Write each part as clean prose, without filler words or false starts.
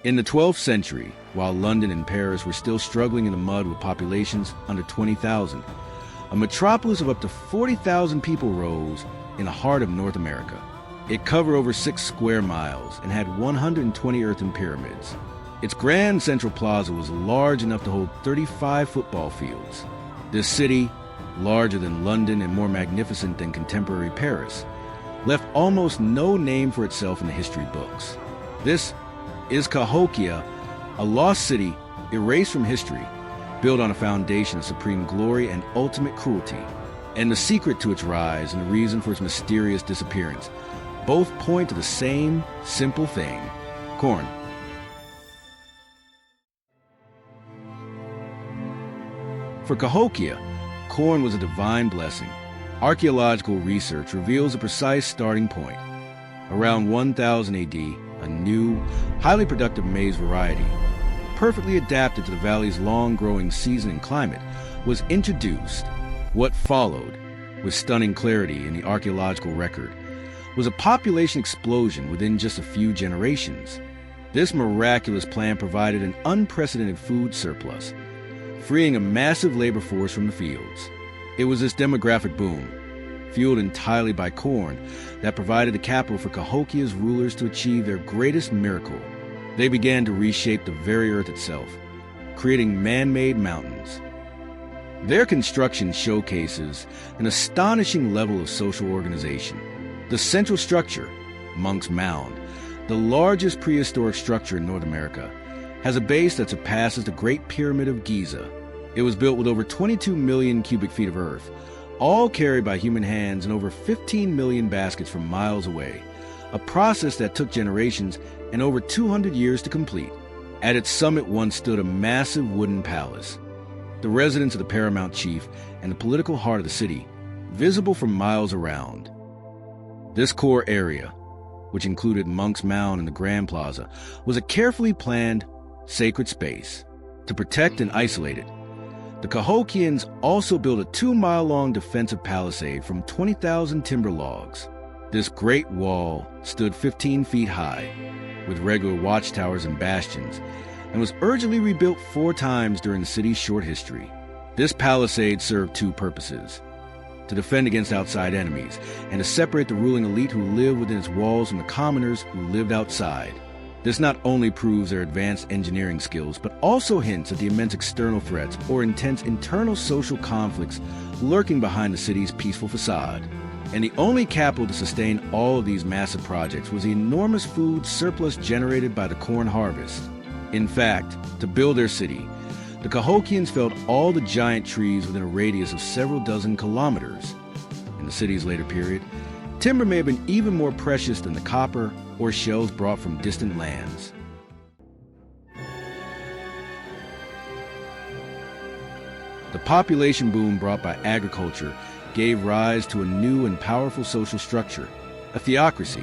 In the 12th century, while London and Paris were still struggling in the mud with populations under 20,000, a metropolis of up to 40,000 people rose in the heart of North America. It covered over 6 square miles and had 120 earthen pyramids. Its grand central plaza was large enough to hold 35 football fields. This city, larger than London and more magnificent than contemporary Paris, left almost no name for itself in the history books. This is Cahokia, a lost city erased from history, built on a foundation of supreme glory and ultimate cruelty. And the secret to its rise and the reason for its mysterious disappearance both point to the same simple thing: corn. For Cahokia, corn was a divine blessing. Archaeological research reveals a precise starting point. Around 1000 AD, a new, highly productive maize variety, perfectly adapted to the valley's long-growing season and climate, was introduced. What followed, with stunning clarity in the archaeological record, was a population explosion within just a few generations. This miraculous plant provided an unprecedented food surplus, freeing a massive labor force from the fields. It was this demographic boom, fueled entirely by corn, that provided the capital for Cahokia's rulers to achieve their greatest miracle. They began to reshape the very earth itself, creating man-made mountains. Their construction showcases an astonishing level of social organization. The central structure, Monk's Mound, the largest prehistoric structure in North America, has a base that surpasses the Great Pyramid of Giza. It was built with over 22 million cubic feet of earth, all carried by human hands in over 15 million baskets from miles away, a process that took generations and over 200 years to complete. At its summit once stood a massive wooden palace, the residence of the paramount chief and the political heart of the city, visible from miles around. This core area, which included Monk's Mound and the Grand Plaza, was a carefully planned, sacred space to protect and isolate it. The Cahokians also built a 2-mile-long defensive palisade from 20,000 timber logs. This great wall stood 15 feet high, with regular watchtowers and bastions, and was urgently rebuilt 4 times during the city's short history. This palisade served 2 purposes: to defend against outside enemies, and to separate the ruling elite who lived within its walls from the commoners who lived outside. This not only proves their advanced engineering skills, but also hints at the immense external threats or intense internal social conflicts lurking behind the city's peaceful facade. And the only capital to sustain all of these massive projects was the enormous food surplus generated by the corn harvest. In fact, to build their city, the Cahokians felled all the giant trees within a radius of several dozen kilometers. In the city's later period, timber may have been even more precious than the copper or shells brought from distant lands. The population boom brought by agriculture gave rise to a new and powerful social structure, a theocracy.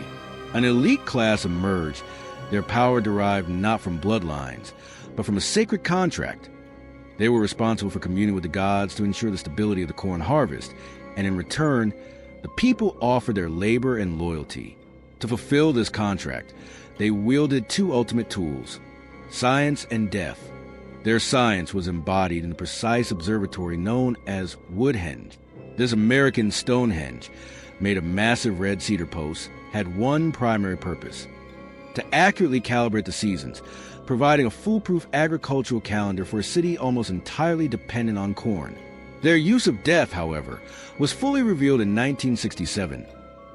An elite class emerged, their power derived not from bloodlines, but from a sacred contract. They were responsible for communing with the gods to ensure the stability of the corn harvest, and in return, the people offered their labor and loyalty. To fulfill this contract, they wielded 2 ultimate tools: science and death. Their science was embodied in the precise observatory known as Woodhenge. This American Stonehenge, made of massive red cedar posts, had one primary purpose: to accurately calibrate the seasons, providing a foolproof agricultural calendar for a city almost entirely dependent on corn. Their use of death, however, was fully revealed in 1967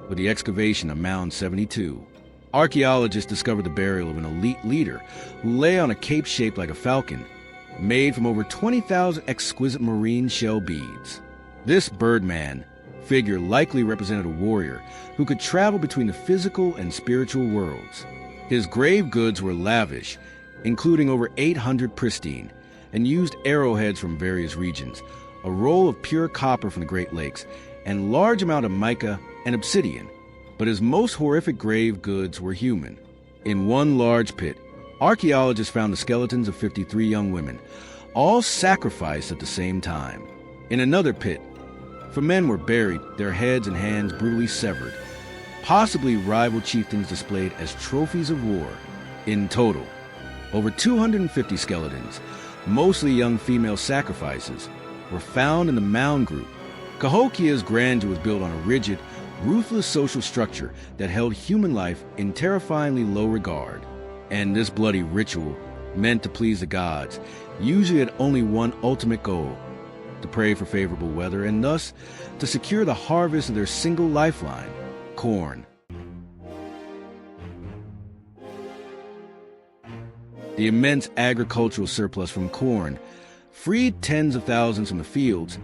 with the excavation of Mound 72. Archaeologists discovered the burial of an elite leader who lay on a cape shaped like a falcon, made from over 20,000 exquisite marine shell beads. This birdman figure likely represented a warrior who could travel between the physical and spiritual worlds. His grave goods were lavish, including over 800 pristine and used arrowheads from various regions, a roll of pure copper from the Great Lakes, and large amount of mica and obsidian. But his most horrific grave goods were human. In one large pit, archaeologists found the skeletons of 53 young women, all sacrificed at the same time. In another pit, 4 men were buried, their heads and hands brutally severed, possibly rival chieftains displayed as trophies of war. In total, Over 250 skeletons, mostly young female sacrifices, were found in the mound group. Cahokia's grandeur was built on a rigid, ruthless social structure that held human life in terrifyingly low regard. And this bloody ritual, meant to please the gods, usually had only one ultimate goal: to pray for favorable weather and thus to secure the harvest of their single lifeline, corn. The immense agricultural surplus from corn freed tens of thousands from the fields,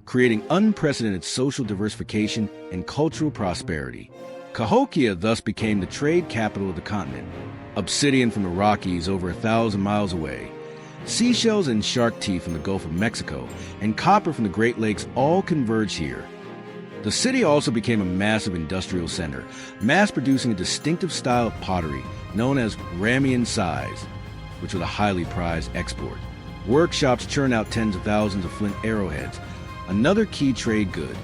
creating unprecedented social diversification and cultural prosperity. Cahokia thus became the trade capital of the continent. Obsidian from the Rockies over 1,000 miles away, seashells and shark teeth from the Gulf of Mexico, and copper from the Great Lakes all converged here. The city also became a massive industrial center, mass-producing a distinctive style of pottery known as Ramian size, which was a highly prized export. Workshops churn out tens of thousands of flint arrowheads, another key trade good.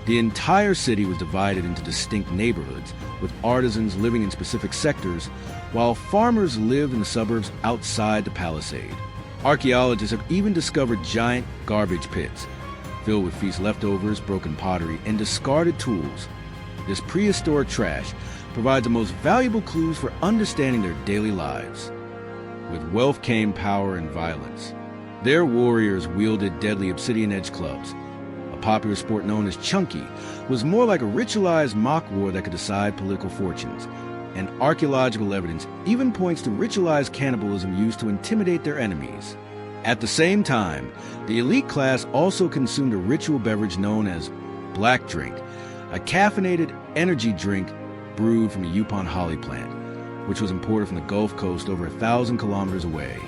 The entire city was divided into distinct neighborhoods, with artisans living in specific sectors, while farmers lived in the suburbs outside the palisade. Archaeologists have even discovered giant garbage pits, filled with feast leftovers, broken pottery, and discarded tools. This prehistoric trash provides the most valuable clues for understanding their daily lives. With wealth came power and violence. Their warriors wielded deadly obsidian-edged clubs. A popular sport known as chunky was more like a ritualized mock war that could decide political fortunes, and archaeological evidence even points to ritualized cannibalism used to intimidate their enemies. At the same time, the elite class also consumed a ritual beverage known as black drink, a caffeinated energy drink brewed from the Yupon holly plant, which was imported from the Gulf Coast over 1,000 kilometers away.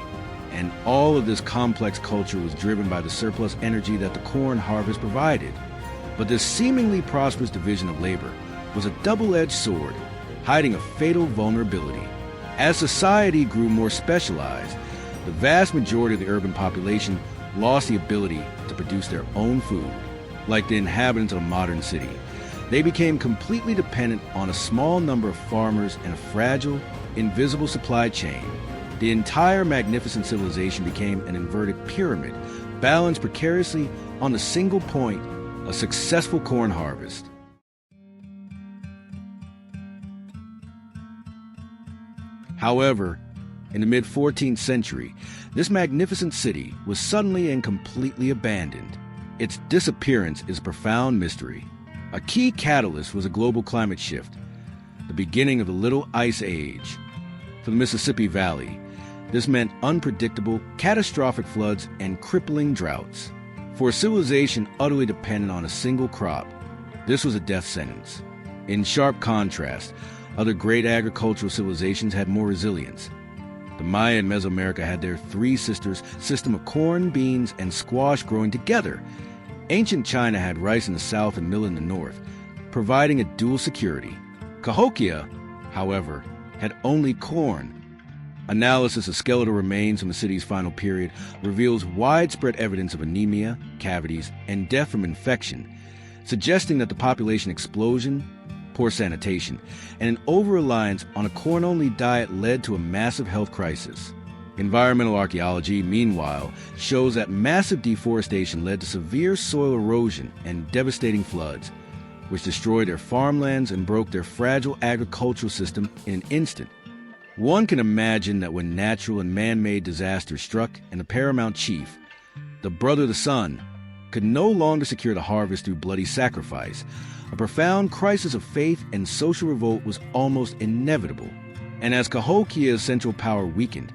And all of this complex culture was driven by the surplus energy that the corn harvest provided. But this seemingly prosperous division of labor was a double-edged sword, hiding a fatal vulnerability. As society grew more specialized, the vast majority of the urban population lost the ability to produce their own food. Like the inhabitants of a modern city, they became completely dependent on a small number of farmers and a fragile, invisible supply chain. The entire magnificent civilization became an inverted pyramid, balanced precariously on the single point: a successful corn harvest. However, in the mid-14th century, this magnificent city was suddenly and completely abandoned. Its disappearance is a profound mystery. A key catalyst was a global climate shift, the beginning of the Little Ice Age. For the Mississippi Valley, this meant unpredictable, catastrophic floods and crippling droughts. For a civilization utterly dependent on a single crop, this was a death sentence. In sharp contrast, other great agricultural civilizations had more resilience. The Maya in Mesoamerica had their three sisters system of corn, beans, and squash growing together. Ancient China had rice in the south and millet in the north, providing a dual security. Cahokia, however, had only corn. Analysis of skeletal remains from the city's final period reveals widespread evidence of anemia, cavities, and death from infection, suggesting that the population explosion, poor sanitation, and an over-reliance on a corn-only diet led to a massive health crisis. Environmental archaeology, meanwhile, shows that massive deforestation led to severe soil erosion and devastating floods, which destroyed their farmlands and broke their fragile agricultural system in an instant. One can imagine that when natural and man-made disasters struck and the paramount chief, the brother of the sun, could no longer secure the harvest through bloody sacrifice, a profound crisis of faith and social revolt was almost inevitable. And as Cahokia's central power weakened,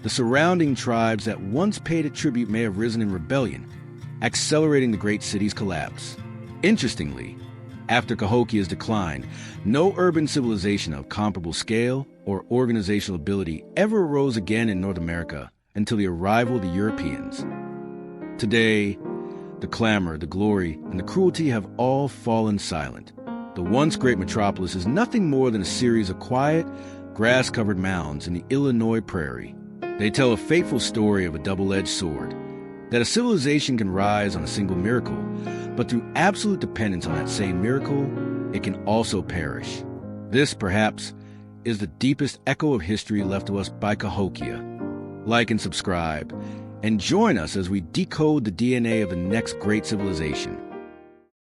the surrounding tribes that once paid it tribute may have risen in rebellion, accelerating the great city's collapse. Interestingly, after Cahokia's decline, no urban civilization of comparable scale or organizational ability ever arose again in North America until the arrival of the Europeans. Today, the clamor, the glory, and the cruelty have all fallen silent. The once great metropolis is nothing more than a series of quiet, grass-covered mounds in the Illinois prairie. They tell a fateful story of a double-edged sword, that a civilization can rise on a single miracle, but through absolute dependence on that same miracle, it can also perish. This, perhaps, is the deepest echo of history left to us by Cahokia. like and subscribe, and join us as we decode the DNA of the next great civilization.